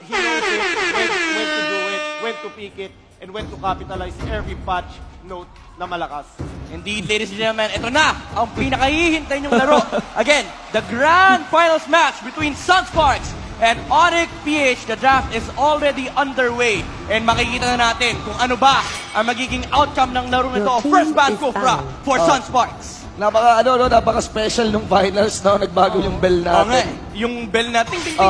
he knows it, when to do it, when to pick it, and when to capitalize every patch note na malakas. Indeed, ladies and gentlemen, ito na ang pinakahihintay niyong laro. Again, the grand finals match between Sunsparks and Onic-PH. The draft is already underway. And makikita na natin kung ano ba ang magiging outcome ng laro nito. First ban Kufra for Sunsparks. Napaka-special nung finals, no? Nagbago yung bell natin. Yung bell na ting ting ting.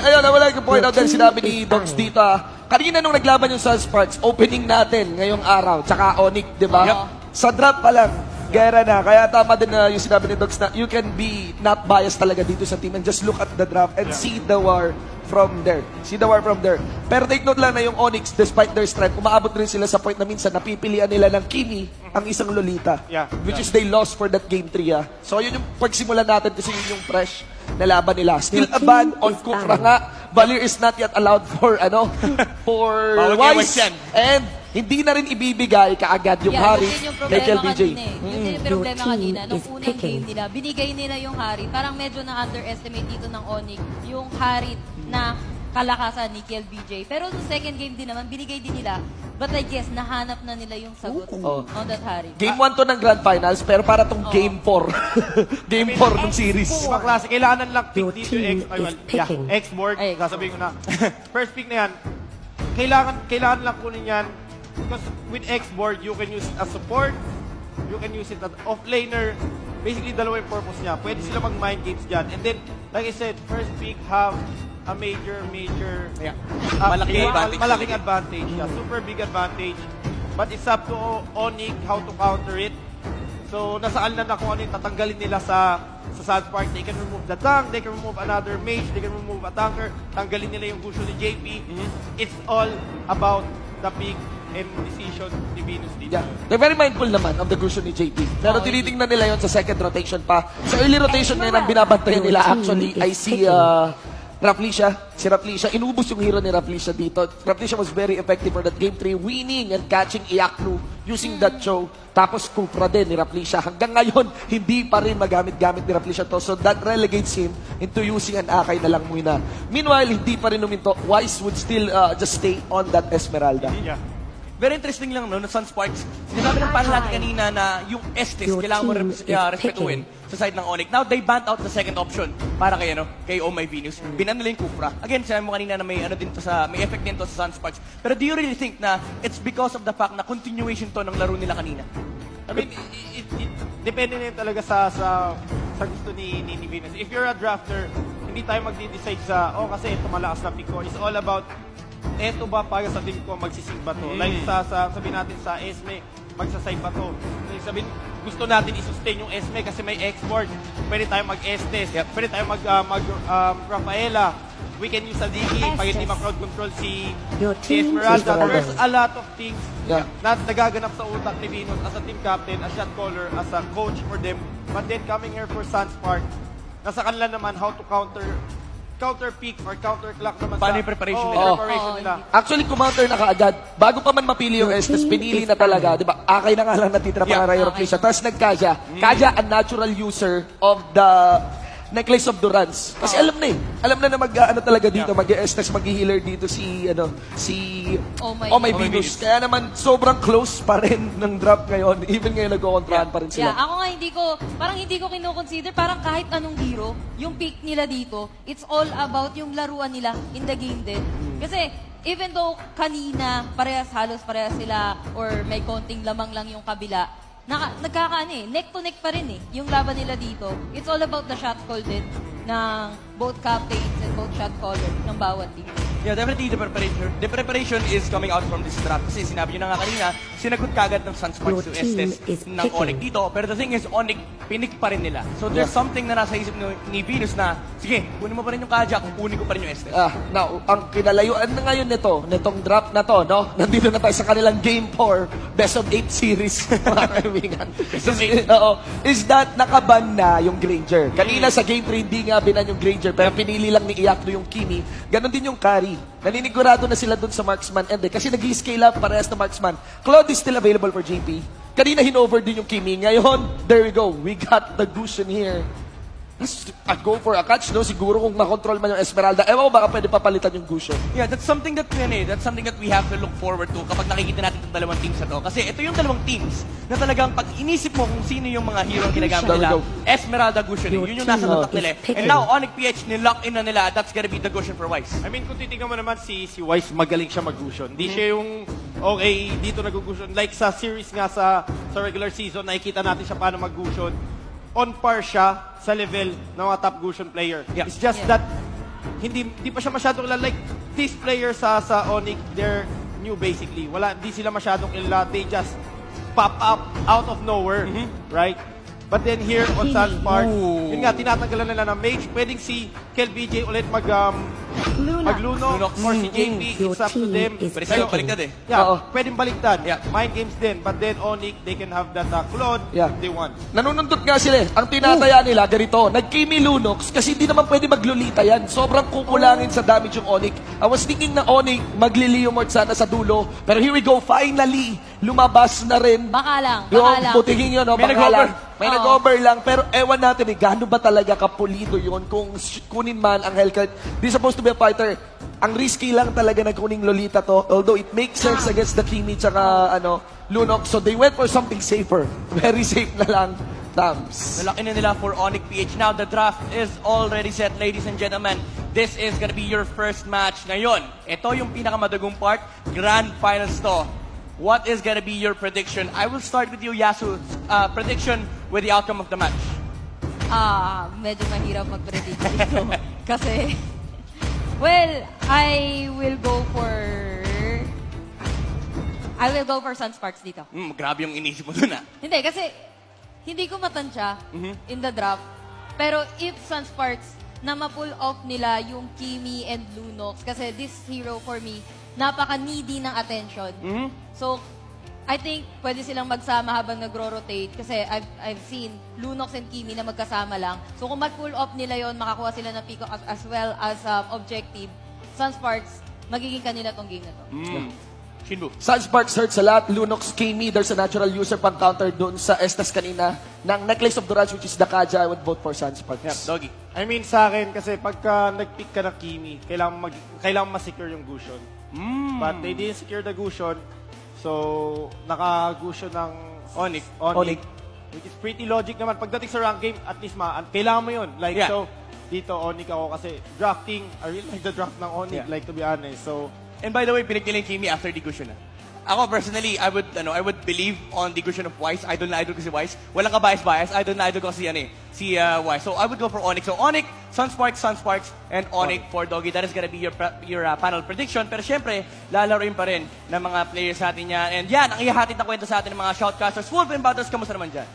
Ayun, wala yung point out dahil sinabi ni Dogs dito. Kanina nung naglaban yung Sunsparks, opening natin ngayong araw, tsaka Onic, di ba? Yep. Sa draft pa lang, gera na. Kaya tama din na yung sinabi ni Dogs na you can be not biased talaga dito sa team and just look at the draft and see the war from there. See the war from there. Pero take note lang na yung Onyx, despite their strength, umaabot rin sila sa point na minsan napipilian nila ng Kimi ang isang Lolita. Which is they lost for that game 3. So yun yung pagsimula natin kasi yun yung fresh na laban nila. Still a ban on Kufra nga. Valir is not yet allowed for for Wise. And hindi na rin ibibigay kaagad yung hari kay KLBJ. Yun din yung problema kanina. Nung unang game nila, binigay nila yung hari. Parang medyo na-underestimate dito ng Onic yung hari na kalakasan ni KLBJ. Pero sa second game din naman, binigay din nila. But I guess, nahanap na nila yung sagot on that hari. Game 1 to ng Grand Finals, pero para tong Game 4. Game 4 ng series. Ibang klase, kailangan lang pick dito yung X-board. Sasabihin ko na. First pick na yan, kailangan lang kunin yan. Because with X-board, you can use it as support, you can use it as off-laner. Basically, dalawa yung purpose niya. Pwede sila mag-mind games dyan. And then, like I said, first pick have a major malaking advantage. Super big advantage. But it's up to Onic how to counter it. So, nasaan na kung ano yung tatanggalin nila sa Sunspark. They can remove the tank, they can remove another mage, they can remove a tanker, tanggalin nila yung gusto ni JP. It's all about the pick and decision ni Venus dito. They're very mindful naman of the gusto ni JP. Pero tinitingnan nila yon sa second rotation pa. Sa early rotation ngayon, ang binabantayan nila actually, I see Raflisha. Si Raflisha, inubos yung hero ni Raflisha dito. Raflisha was very effective for that game 3, winning and catching Iaknu using that show. Tapos Kufra din ni Raflisha. Hanggang ngayon, hindi pa rin magamit-gamit ni Raflisha to. So that relegates him into using an Akay na lang muna. Meanwhile, hindi pa rin uminto. Wise would still just stay on that Esmeralda. Very interesting lang, no, na Sunsparks. Sinabi ng panel natin kanina na yung Estes, kailangan mo respetuhin sa side ng Onic. Now, they banned out the second option para kay Oh My Venus. Binan nila yung Kufra. Again, sinabi mo kanina na may effect din to sa Sunsparks. Pero do you really think na it's because of the fact na continuation to ng laro nila kanina? I mean, it depende na yun talaga sa gusto ni Venus. If you're a drafter, hindi tayo magde-decide sa, kasi ito malakas na pick ko. It's all about, eto ba para sa team ko, magsisig ba to? Like sabihin natin sa Esme, magsaside ba to? Sabihin, gusto natin i-sustain yung Esme kasi may export. Pwede tayo mag-Estes, pwede tayo mag-Rafaela. We can use a Digi pag hindi ma-crowd control si Esmeralda. There's a lot of things na nagaganap sa utak ni Venus as a team captain, as shot caller, as a coach for them. But then coming here for Sunspark, nasa kanila naman how to counter pick or counter clock naman paano yung preparation nila? Actually, kumounter na kaagad. Bago pa man mapili yung Estes, pinili na talaga. Di ba? Akay na nga lang natitira para Rayo Raflisha. Tapos nagkaja. Kaja, a natural user of the Necklace of Durance. Kasi alam na Alam na talaga dito, mag-Estes, mag-healer dito si Oh My Venus. Kaya naman, sobrang close pa rin ng drop ngayon. Even ngayon, nag-kontrahan pa rin sila. Ako nga, hindi ko kino-consider, parang kahit anong hero, yung pick nila dito, it's all about yung laruan nila in the game din. Kasi, even though kanina, halos parehas sila, or may konting lamang lang yung kabila, neck to neck pa rin yung laban nila dito. It's all about the shot call din ng both captains and both shot caller ng bawat team. Yeah, definitely the preparation is coming out from this draft. Kasi sinabi nyo na nga kanina, sinagot kagad ng Sunsparks to Estes ng Onic dito. Pero the thing is, Onic, pinik pa rin nila. So there's something na nasa isip ni Venus na, sige, kunin mo pa rin yung Kaja, kunin ko pa rin yung Estes. Now, ang kinalayuan na ngayon nitong draft na to, no? Nandito na tayo sa kanilang Game 4, Best of 8 series, mga kaibigan. Is that nakaban na yung Granger. Kanina sa Game 3, hindi nga binan yung Granger, pero pinili lang ni Iakno yung Kimi. Ganon din yung Kari. Naninigurado na sila dun sa marksman and kasi nag-scale up parehas na marksman. Claude is still available for JP. Kanina hinover din yung Kimi. Ngayon, there we go. We got the Gusion here. I'd go for a catch, no? Siguro kung makontrol man yung Esmeralda. Ewan ko, baka pwede papalitan yung Gusion. Yeah, that's something that we have to look forward to kapag nakikita natin itong dalawang teams na to. Kasi ito yung dalawang teams na talagang pag inisip mo kung sino yung mga hero ang ginagamit nila, Esmeralda, Gusion, yun yung nasa tatak nila. And now, Onic-Ph, nilock in na nila, that's gonna be the Gusion for Wise. I mean, kung titignan mo naman si Wise, magaling siya mag-Gusion. Hindi siya yung, okay, dito nag-Gusion. Like sa series nga sa regular season, nakikita natin siya paano mag-Gusion. On par siya sa level ng mga top Gusion player. Yeah. It's just that hindi pa siya masyadong like these players sa Onic, they're new basically. Hindi sila masyadong they just pop up out of nowhere, right? But then here on Sunspark, yun nga, tinatanggalan nila ng mage. Pwedeng si KLBJ ulit mag-Luno or si JP, it's up to them. Pwede sa'yo, baliktad eh. Yeah, pwedeng baliktad. Yeah. Mind games din. But then Onic, they can have that Claude if they want. Nanunundot nga sila. Ang tinataya nila, ganito, nag-Kimi Lunox kasi hindi naman pwede maglulita yan. Sobrang kukulangin sa damage yung Onic. I was thinking na Onic, magliliumort sana sa dulo. Pero here we go, finally, lumabas na rin. Baka lang. Yung butiging yun, no? May Baka nag-over. lang. May nag-over lang, pero ewan natin gaano ba talaga kapulido yun kung kunin man ang Hellcurt. Di supposed to be a fighter. Ang risky lang talaga na kuning Lolita to. Although it makes sense against the Kimi tsaka Lunox. So they went for something safer. Very safe na lang. Tams. Nalaki na nila for Onic-Ph. Now, the draft is already set, ladies and gentlemen. This is gonna be your first match ngayon. Ito yung pinakamadagong part. Grand Finals to. What is gonna be your prediction? I will start with you, Yasu. Prediction with the outcome of the match. Medyo mahirap mag-predict dito. Kasi, well, I will go for Sunsparks dito. Grabe yung inisip mo dun ah. Hindi, kasi hindi ko matansya in the draft. Pero if Sunsparks na ma-pull off nila yung Kimi and Lunox, kasi this hero for me, napaka-needy ng attention. So, I think pwede silang magsama habang nagro-rotate kasi I've seen Lunox and Kimi na magkasama lang. So, kung mag-pull off nila yon, makakuha sila ng pick as well as objective, Sunsparks, magiging kanila tong game na to. Shinbu. Sunsparks hurts a lot. Lunox, Kimi, there's a natural user pang counter dun sa Estes kanina ng Necklace of Durance, which is the Kaja. I would vote for Sunsparks. Yeah, Doggy. I mean, sa akin, kasi pagka nag-pick ka ng Kimi, kailangan ma-secure yung Gusion. But they didn't secure the Gusion, so naka-Gusion ng Onic. Which is pretty logic naman. Pagdating sa rank game, at least kailangan mo yun. Like, Yeah. so, dito Onic ako kasi drafting, I really like the draft ng Onic, Yeah. like to be honest. So, And by the way, pinig nila yung Kimi after the Gusion na. Ako personally, I would believe on the Gusion of Wise. Idol na idol ko si Wise. Walang ka-bias. Idol na idol ko si Wise. So I would go for Onic. So Onic, Sunsparks, and Onic for Doggy. That is gonna be your panel prediction. Pero syempre, lalaroin pa rin ng mga players natin yan. And yan, ang ihahatid na kwento sa atin ng mga shoutcasters. Wolf and Battles, kamusta naman dyan?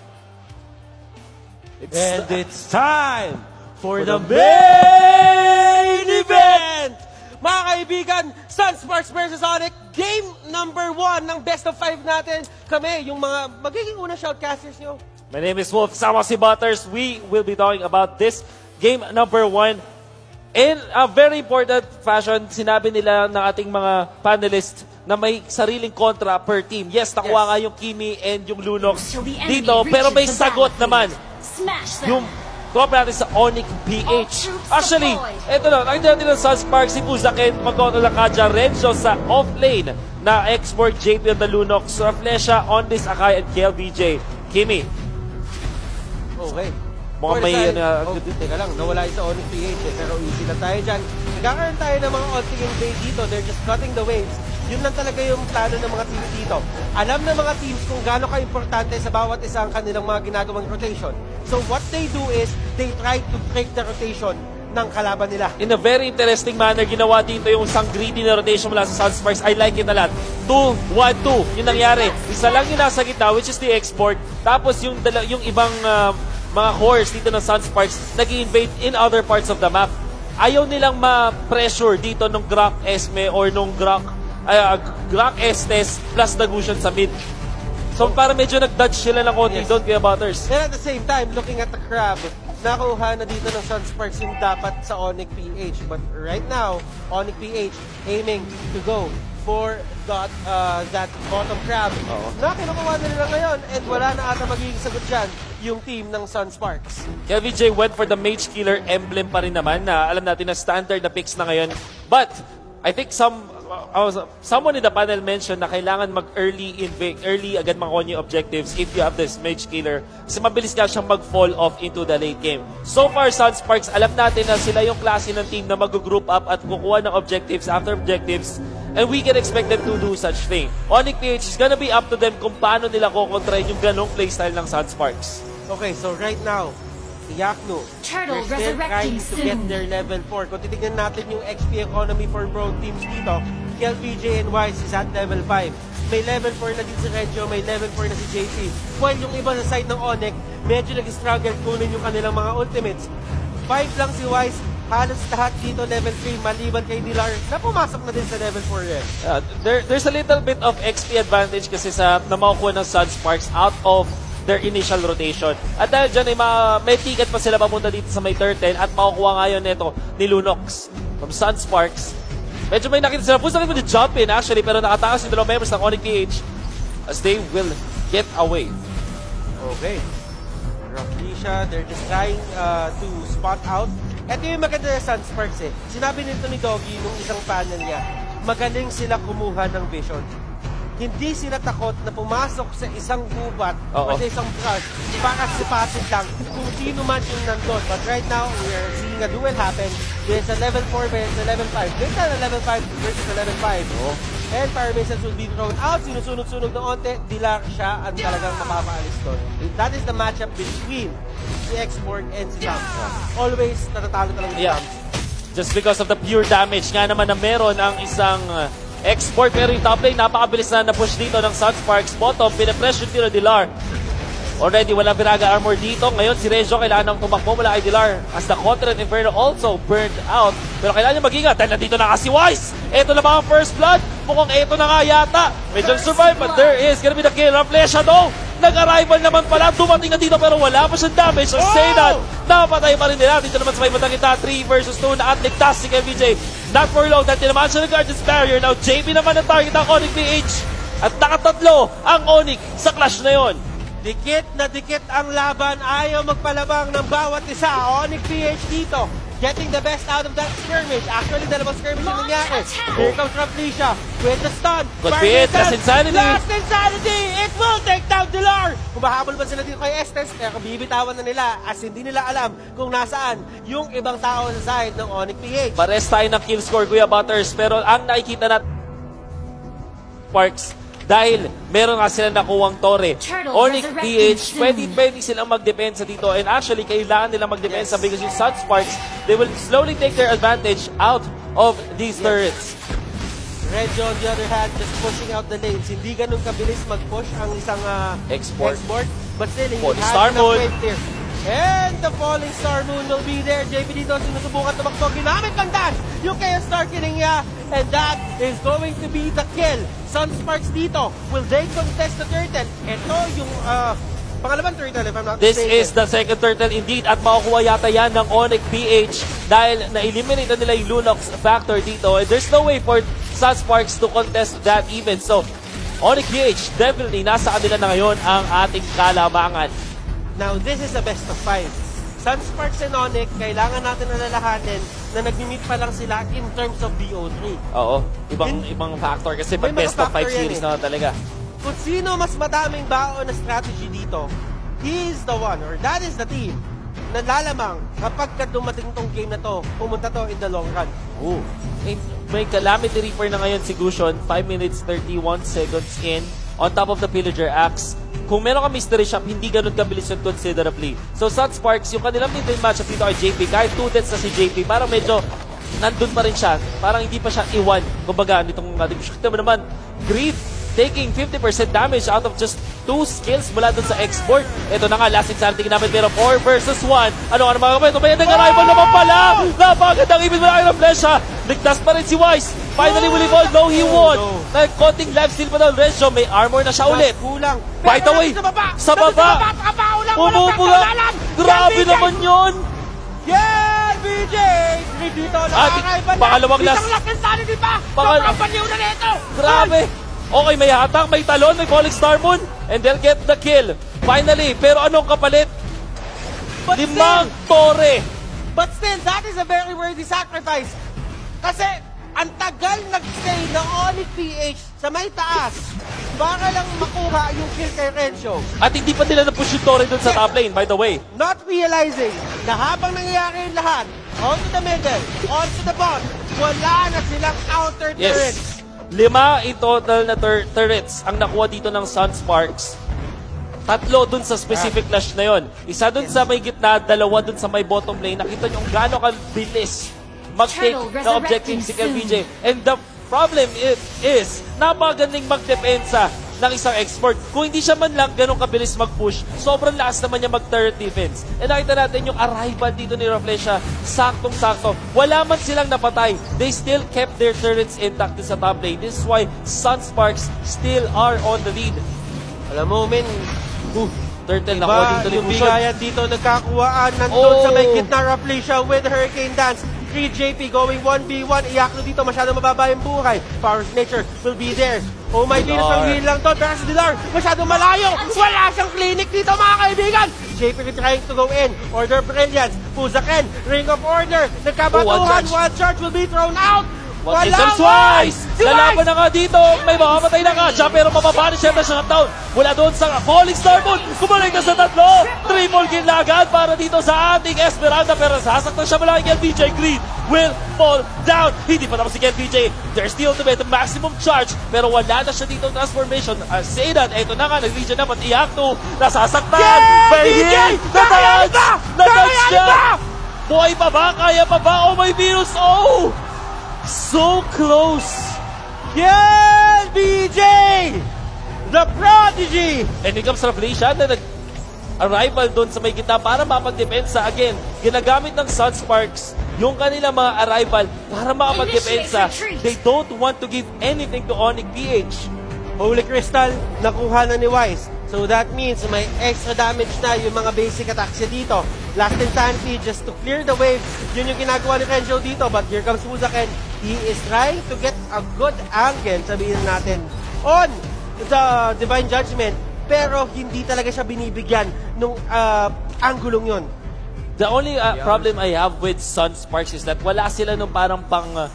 And it's time for the main event! Mga kaibigan, Sunsparks versus Onic, game number 1 ng best of 5 natin. Kami, yung mga magiging unang shoutcasters nyo. My name is Wolf, sama si Butters. We will be talking about this game number 1. In a very important fashion, sinabi nila ng ating mga panelists na may sariling kontra per team. Yes, nakuha nga yung Kimi and yung Lunox dito, pero may sagot naman. Yung kopya natin sa Onic-Ph. Actually, eto na, nakita natin ng Sunspark, si Fuzaken, mag-auto lang Kaja, Renzo sa off-lane na export JP on the Lunox, Flesha, Ondis, Akai, and KLBJ. Kimi. Okay. Mukhang may teka lang, nawala yung sa Onic-Ph pero easy na tayo dyan. Nagkakaroon tayo ng mga ulting invade dito, they're just cutting the waves. Yun lang talaga yung plano ng mga teams dito. Alam ng mga teams kung gaano ka-importante sa bawat isang kanilang mga ginagawang rotation. So what they do is, they try to break the rotation ng kalaban nila. In a very interesting manner, ginawa dito yung isang greedy na rotation mula sa Sunsparks. I like it a lot. 2-1-2, yung nangyari. Isa lang yung nasa gitna, which is the export. Tapos yung ibang mga cores dito ng Sunsparks nag-invade in other parts of the map. Ayaw nilang ma-pressure dito nung Grok Esme or nung Grok Estes plus Dagusion sa mid. So para medyo nag-dodge sila ng konti doon kaya Butters. And at the same time, looking at the crab, nakuha na dito ng Sunsparks yung dapat sa Onic-Ph. But right now, Onic-Ph aiming to go for that bottom crab. Na kinukuha na nila ngayon and wala na ata magiging sagot dyan. yung team ng Sunsparks. LVJ went for the Mage Killer emblem pa rin naman na alam natin na standard na picks na ngayon. But, I think someone in the panel mentioned na kailangan mag-early agad makuha yung objectives if you have this Mage Killer. Kasi mabilis nga siyang mag-fall off into the late game. So far, Sunsparks, alam natin na sila yung klase ng team na mag-group up at kukuha ng objectives after objectives. And we can expect them to do such thing. Onic-Ph is gonna be up to them kung paano nila kukontrahin yung ganong playstyle ng Sunsparks. Okay, so right now, Yakno, Turtle they're still trying resurrecting to get soon. their level 4. Kung titignan natin yung XP economy for pro teams dito, LPJ and Wise is at level 5. May level 4 na din si Regio, may level 4 na si JP. While yung iba sa side ng Onic, medyo nag-struggle kunin yung kanilang mga ultimates. 5 lang si Wise, halos lahat dito level 3, maliban kay Dilar, na pumasok na din sa level 4 rin. There's a little bit of XP advantage kasi sa na makukuha ng Sunsparks out of their initial rotation. At dahil dyan, may ticket pa sila papunta dito sa may turtle at makukuha ngayon nito ni Lunox from Sunsparks. Medyo may nakita sila. Puso na rin jump in actually, pero nakatakas yung dalawang members ng Onic-Ph as they will get away. Okay. Roughly siya, they're just trying to spot out. Ito yung maganda sa Sunsparks eh. Sinabi nito ni Doggy nung isang panel niya, magaling sila kumuha ng vision. Hindi sila takot na pumasok sa isang gubat o sa isang brush para sipatin lang kung sino man yung nandun. But right now, we are seeing a duel happen. There's a level 4 versus a level 5. There's a level 5 versus a level 5. And fire missiles will be thrown out. Sinusunog-sunog ng onte. Dilar siya ang talagang mapapaalis doon. That is the matchup between si X-Borg and si Sam. Always natatalo talaga si Sam. Just because of the pure damage nga naman na meron ang isang export, pero yung top lane, napakabilis na na-push dito ng Sunsparks. Bottom, pinapressure dito ng Dilar. Already, wala Viraga armor dito. Ngayon, si Regio kailangan ng tumakbo mula kay Dilar. As the Contract Inferno also burned out. Pero kailangan niya mag-ingat dahil nandito na kasi Wise. Ito na ba ang first blood? Mukhang ito na nga yata. Medyo survive, but there is gonna be the kill. Flesha though. Nag-arrival naman pala. Dumating na dito pero wala pa siyang damage. So say that, napatay pa rin nila. Dito naman sa may batang kita, 3 versus 2 na at ligtas si KVJ. Not for long, dahil tinamaan siya ng Guardian's Barrier. Now JB naman ang target ng Onic-Ph. At nakatatlo ang Onic sa clash na yon. Dikit na dikit ang laban. Ayaw magpalabang ng bawat isa. Onic-Ph dito. Getting the best out of that skirmish. Actually, dalawang skirmish yung nangyari. Here comes Rafflesia with the stun. Could be it. Last Insanity. Last Insanity! It will take down Dilar! Humahabol ba sila dito kay Estes? Pero bibitawan na nila as hindi nila alam kung nasaan yung ibang tao sa side ng Onic-Ph. Pares tayo ng kill score, Kuya Butters. Pero ang nakikita natin Sparks, dahil meron nga sila nakuwang Torre. Onic-Ph, pwede silang magdepensa dito. And actually, kailangan nilang magdepensa because yung Sunsparks, they will slowly take their advantage out of these turrets. Regio, on the other hand, just pushing out the lanes. Hindi ganun kabilis mag-push ang isang Export. But still, he Falling has Star enough Moon. weight there. And the Falling Star Moon will be there. JP dito, sinusubukan tumakbo. Ginamit lang dash yung Chaos Star killing niya. And that is going to be the kill. Sunsparks dito. Will they contest the turtle? Ito yung pangalawang turtle, if I'm not This mistaken. is the second turtle indeed at makukuha yata yan ng Onic-Ph dahil na-eliminate na nila yung Lunox factor dito and there's no way for Sunsparks to contest that even. So, Onic-Ph definitely nasa kanila na ngayon ang ating kalamangan. Now, this is the best of 5. Sunsparks and Onic, kailangan natin alalahanin na nag-meet pa lang sila in terms of BO3. Oo, ibang factor kasi pag May mga best of 5 factor yan series eh. na talaga. Kung sino mas madaming baon na strategy dito, he is the one, or that is the team, na lalamang kapag dumating tong game na to, pumunta to in the long run. Ooh. May Calamity Reaper na ngayon si Gusion, 5 minutes 31 seconds in, on top of the Pillager Axe. Kung meron ka mystery shop, hindi ganun kabilis yun considerably. So Sunsparks, yung kanilang mid-lane matchup dito kay JP, kahit 2 deaths na si JP, parang medyo nandun pa rin siya. Parang hindi pa siya iwan. Kumbaga, nitong ating shooter mo naman, Grief taking 50% damage out of just 2 skills mula dun sa export. Ito na nga, last insanity ginamit, pero 4 versus 1. Ano mga kapatid? Ito ba yan? Nag-arrival naman pala! Napagandang ibig mo na kayo ng Flesha. Ligtas pa rin si Wise. Finally will evolve, though he won. Konting life steal pa daw. Regio, may armor na siya ulit. Kulang. By the way, sa baba, bumubuga. Grabe naman yun. Yeah, BJ! Dito, At nakakaiba na. pangalawang last. Isang laking sanity pa. Pangal- Sobrang baliw na nito. Grabe. Okay, may hatak, may talon, may falling star moon. And they'll get the kill. Finally, pero anong kapalit? But Limang still, tore. but still, that is a very worthy sacrifice. Kasi, ang tagal nag-stay ng Onic-Ph sa may taas para lang makuha yung kill kay Renzo. At hindi pa nila na-push yung tore dun sa top lane, by the way. Not realizing na habang nangyayari yung lahat, onto the middle, onto the bot, wala na silang counter turrets. Yes. 5 in total na turrets ang nakuha dito ng Sunsparks. 3 dun sa specific clash na yon. Isa dun sa may gitna, 2 dun sa may bottom lane. Nakita nyo kung gaano kabilis mag-take na objective si KVJ. And the problem is napakagaling magdepensa ng isang expert. Kung hindi siya man lang ganun kabilis mag-push, sobrang lakas naman niya mag-turret defense. And nakita natin yung arrival dito ni Raflesia, saktong-sakto. Wala man silang napatay. They still kept their turrets intact sa top lane. This is why Sunsparks still are on the lead. Alam mo, men, Turtle nakuha dito ni yung Bushon. bigayan dito, nagkakuhaan, nandun sa may gitna Raflesia with Hurricane Dance. 3 JP going 1v1. Iyakno dito, masyadong mababa yung buhay. Power of Nature will be there. Oh my goodness, ang heal lang to. Pero si Dilar, masyadong malayo. Wala siyang clinic dito, mga kaibigan. JP trying to go in. Order Brilliance. Puzaken, Ring of Order. Nagkabatuhan. One charge will be thrown out. What is Twice? Lalaban na nga dito. May makamatay na nga siya pero mababali siya na shutdown. Mula doon sa Falling Starboard. Kumalik na sa 3. Triple kill na agad para dito sa ating Esmeralda. Pero sasaktan siya malaki kay BJ. Green will fall down. Hindi pa tapos si BJ. There's still ultimate maximum charge. Pero wala na siya dito transformation. Say that, eto na nga. Nag-region na pati Iakto. Nasasaktan. May heal. Na-touch. Na-touch siya. Buhay pa ba? Kaya pa ba? Oh my Venus. Oh! So close! Yes, BJ! The Prodigy! And here comes Raflesia na nag-arrival doon sa may gitna para mapagdepensa. Again, ginagamit ng Sunsparks yung kanilang mga arrival para makapagdepensa. They don't want to give anything to Onic-Ph. Holy Crystal, nakuha na ni Wise. So that means may extra damage na yung mga basic attacks niya dito. Last Insanity just to clear the wave. Yun yung ginagawa ni Renzo dito. But here comes Muzaken. He is trying to get a good angle, sabihin natin, on the Divine Judgment. Pero hindi talaga siya binibigyan nung anggulong yun. The only problem I have with Sunsparks is that wala sila nung parang pang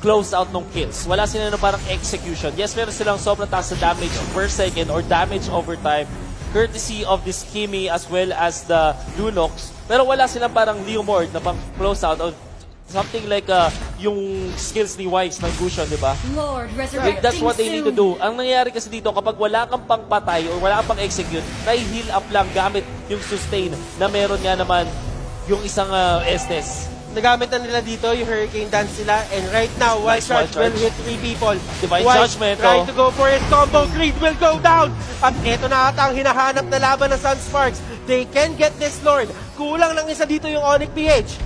close out ng kills. Wala sila nung parang execution. Yes, meron silang sobrang taas na damage per second or damage over time courtesy of this Kimi as well as the Lunox. Pero wala silang parang Leomord na pang close out or something like yung skills ni Wise ng Gusion, di ba? Like, that's what they need to do. Ang nangyayari kasi dito, kapag wala kang pang patay or wala kang pang execute, heal up lang gamit yung sustain na meron nga naman yung isang Estes. Nagamit na nila dito yung Hurricane Dance nila, and right now, Wild Charge will hit 3 people. Divine Wild Judgment, trying to go for his combo. Creed will go down. At eto na ata ang hinahanap na laban ng Sunsparks. They can get this Lord. Kulang lang isa dito yung Onic-Ph.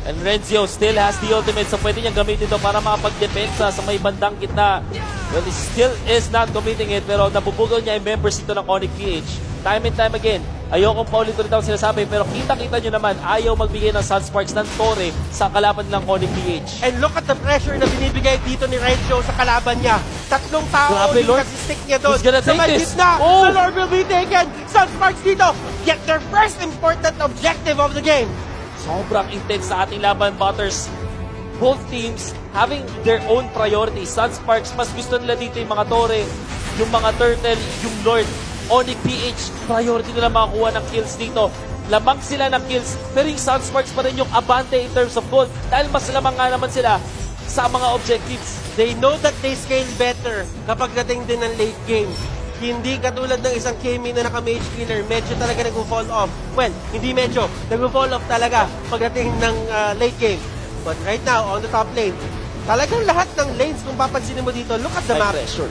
And Renzo still has the ultimate, so pwede niyang gamitin ito para makapagdepensa sa may bandang gitna. Well, he still is not committing it, pero nabubugaw niya yung members dito ng Onic-Ph. Time and time again, ayokong paulit-ulit ang sinasabi, pero kita-kita nyo naman, ayaw magbigay ng Sunsparks ng tore sa kalaban ng Onic-Ph. And look at the pressure na binibigay dito ni Renzo sa kalaban niya. 3 tao Grabe, yung Lord. kasi-stick niya doon. Who's gonna Sa take may this? gitna, Oh! the Lord will be taken. Sunsparks dito get their first important objective of the game. Sobrang intense sa ating laban, Butters. Both teams having their own priorities. Sunsparks, mas gusto nila dito yung mga tore, yung mga turtle, yung Lord. Onic-Ph, priority nila makakuha ng kills dito. Lamang sila ng kills, pero yung Sunsparks pa rin yung abante in terms of gold. Dahil mas lamang nga naman sila sa mga objectives. They know that they scale better kapag dating din ng late game. Hindi katulad ng isang Kimi na naka-mage killer, medyo talaga nag-fall off. Well, hindi medyo, nag-fall off talaga pagdating ng late game. But right now, on the top lane, talagang lahat ng lanes, kung papansinin mo dito, look at the map. Pressure.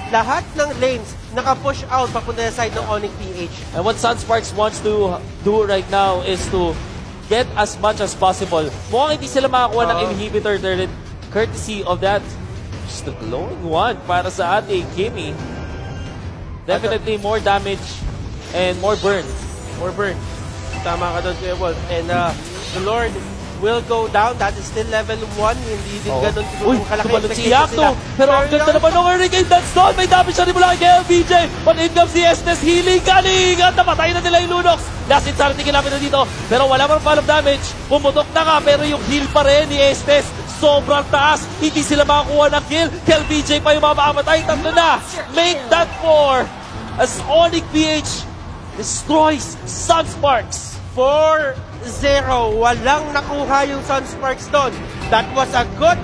Lahat ng lanes naka-push out papunta sa side ng Onic-Ph. And what Sunsparks wants to do right now is to get as much as possible. Mukhang hindi sila makakuha ng inhibitor turret courtesy of that. Just the glowing one para sa ating Kimi. Definitely more damage and more burn. More burn. Tama ka doon, Kuya Wolf. And the Lord will go down. That is still level 1. Hindi din ganun Uy, kalaki tumalon si expectations Yakto. nila. Pero ang ganda naman ng hurricane dance doon. May damage siya rin mula kay LBJ. But in comes si Estes, healing galing. At napatay na nila yung Lunox. Last insanity kinapit na dito. Pero wala mang fall of damage. Pumutok na nga, pero yung heal pa rin ni Estes. Sobrang taas. Hindi sila makakuha ng kill. Kay LBJ pa yung mamamatay. Tatlo na. Make that 4. As Onic-Ph destroys Sunsparks. 4-0. Walang nakuha yung Sunsparks doon. That was a good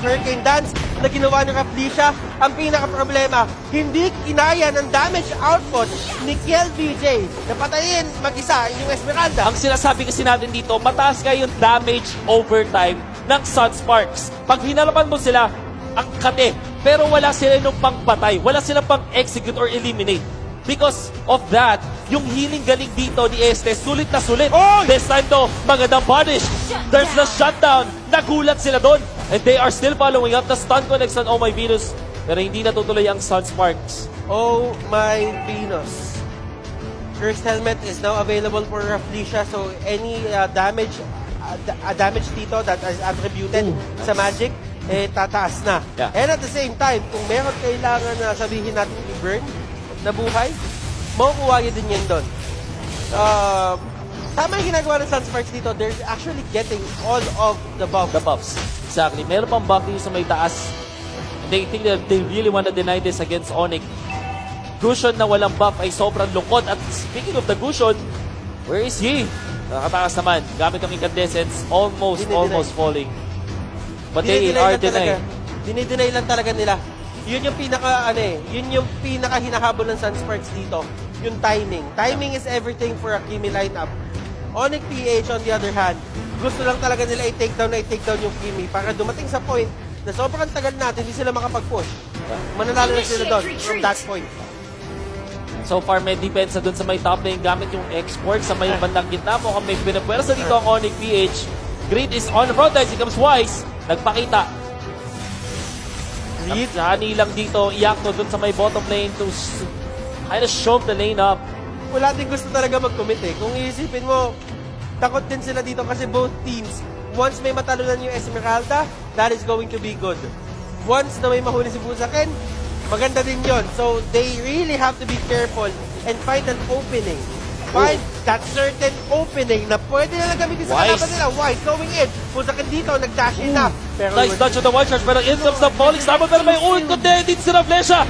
hurricane dance na ginawa ni Rafflesia. Ang pinaka-problema, hindi kinaya ng damage output ni KLBJ na patayin mag-isa yung Esmeralda. Ang sinasabi kasi natin dito, mataas nga yung damage overtime ng Sunsparks. Pag hinalapan mo sila, ang kate. Pero wala sila nung pangpatay. Wala silang pang-execute or eliminate. Because of that, yung healing galing dito ni Estes, sulit na sulit. This time though, magandang punish. There's the shutdown. Nagulat sila doon. And they are still following up the stun connects on Oh My Venus. Pero hindi natutuloy ang Sunsparks. Oh my Venus. First helmet is now available for Rafflesia, so any damage dito that is attributed sa Magic, tataas na. Yeah. And at the same time, kung meron kailangan na sabihin natin i-burn na buhay, makukuha din yan doon. Tama yung ginagawa ng Sunsparks dito. They're actually getting all of the buffs. The buffs. Exactly. Meron pang buff dito sa may taas. They think that they really want to deny this against Onic. Gusion na walang buff ay sobrang lungkot. At speaking of the Gusion, where is he? Nakatakas naman. Gamit ang incandescence. Almost falling. But they are denying. Dinideny lang talaga nila. Yun yung yun yung pinaka hinahabol ng Sunsparks dito. Yung timing. Timing is everything for a Kimi lineup. Onic-Ph on the other hand, gusto lang talaga nila i-take down yung Kimi para dumating sa point na sobrang tagal natin, hindi sila makapag-push. Mananalo na sila doon from that point. So far, may depensa dun sa may top lane gamit yung export sa may bandang gitna. Mukhang may pinapwersa dito ang Onic-Ph. Greed is on the front line. He comes Wise. Nagpakita. Hani lang dito, Iakto dun sa may bottom lane to kind of shove the lane up. Wala din gusto talaga mag-commit eh. Kung iisipin mo, takot din sila dito kasi both teams, once may matalunan yung Esmeralda, that is going to be good. Once na may mahuli si Busaken, maganda din yon. So, they really have to be careful and find an opening. Find that certain opening na pwede na gamitin sa kalaban nila. Wise going in. Busaken dito, nag-dash in na. Pero Nice touch on the one charge, pero in comes the falling star, pero may ult ko din si Rafflesia.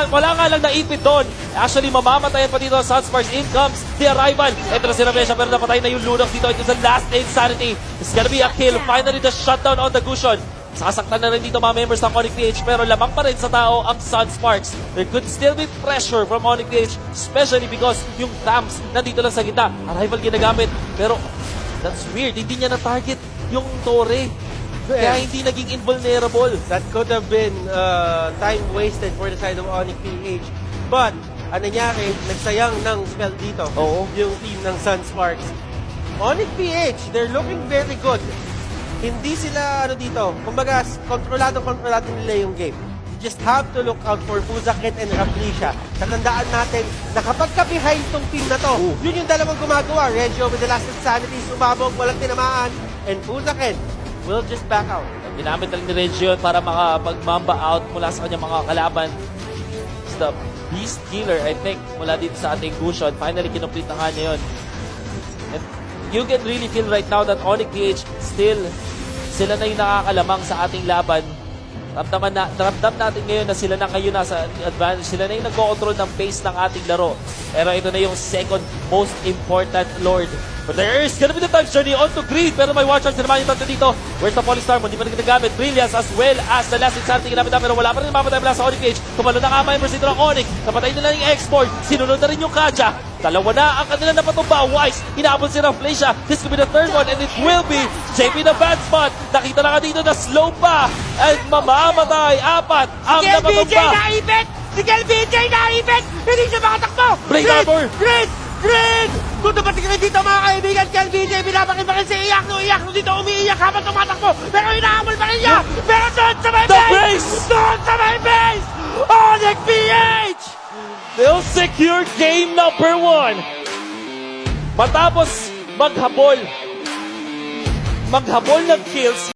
Wala nga lang naipit doon. Actually, mamamatayan pa dito ang Sunsparks. In comes the arrival. Ito na si Rafflesia, pero napatay na yung Lunox dito. Ito sa last insanity. It's gonna be a kill. Finally, the shutdown on the Gusion. Sasaktan na rin dito mga members ng Onic-Ph, pero lamang pa rin sa tao ang Sunsparks. There could still be pressure from Onic-Ph, especially because yung Tams nandito lang sa gitna. Arrival ginagamit, pero that's weird. Hindi niya na-target yung Torre. Kaya hindi naging invulnerable. that could have been time wasted for the side of Onic-Ph. But, ang nangyari, nagsayang ng spell dito. Oo. Yung team ng Sunsparks. Onic-Ph, they're looking very good. Hindi sila dito. Kumbaga, kontrolado nila yung game. You just have to look out for Busaken and Rafflesia. Tatandaan natin na kapag ka-behind tong team na to, yun yung dalawang gumagawa. Regio with the last insanity, sumabog, walang tinamaan. And Busaken will just back out. Ginamit na rin ni Region para makapag-mamba out mula sa kanyang mga kalaban. It's the Beast Killer, I think, mula dito sa ating Gusion. Finally, kinumplete na nga niya yun. And you can really feel right now that Onic-Ph still, sila na yung nakakalamang sa ating laban. Ramdam natin ngayon na sila na ngayon nasa advantage. Sila na yung nagko-control ng pace ng ating laro. Pero ito na yung second most important Lord. But there is gonna be the time journey on to Greed. Pero may watch out naman yung tatlo dito. Where's the Polystar mo? Hindi pa rin ginagamit. Brilliance as well as the last insanity ginamit na. Pero wala pa rin mamatay mula sa Onic-Ph. Tumalo na nga members dito ng Onic. Napatay nila yung export. Sinunod na rin yung Kaja. Dalawa na ang kanila napatumba. Wise, inaabot si Rafflesia. This could be the third one and it will be JP the bad spot. Nakita na nga dito na slow pa. And mamamatay. Apat ang napatumba. naipit! Si KLBJ naipit! Hindi siya makatakbo! Blade Arbor. Grid! Kung dumating rin dito mga kaibigan, KLBJ, binabakin si Iakno. Iakno dito umiiyak habang tumatakbo. Pero hinahamol pa rin niya! Pero doon sa may base! Doon sa may base! Onic-Ph! They'll secure game number 1. Matapos maghabol maghabol ng kills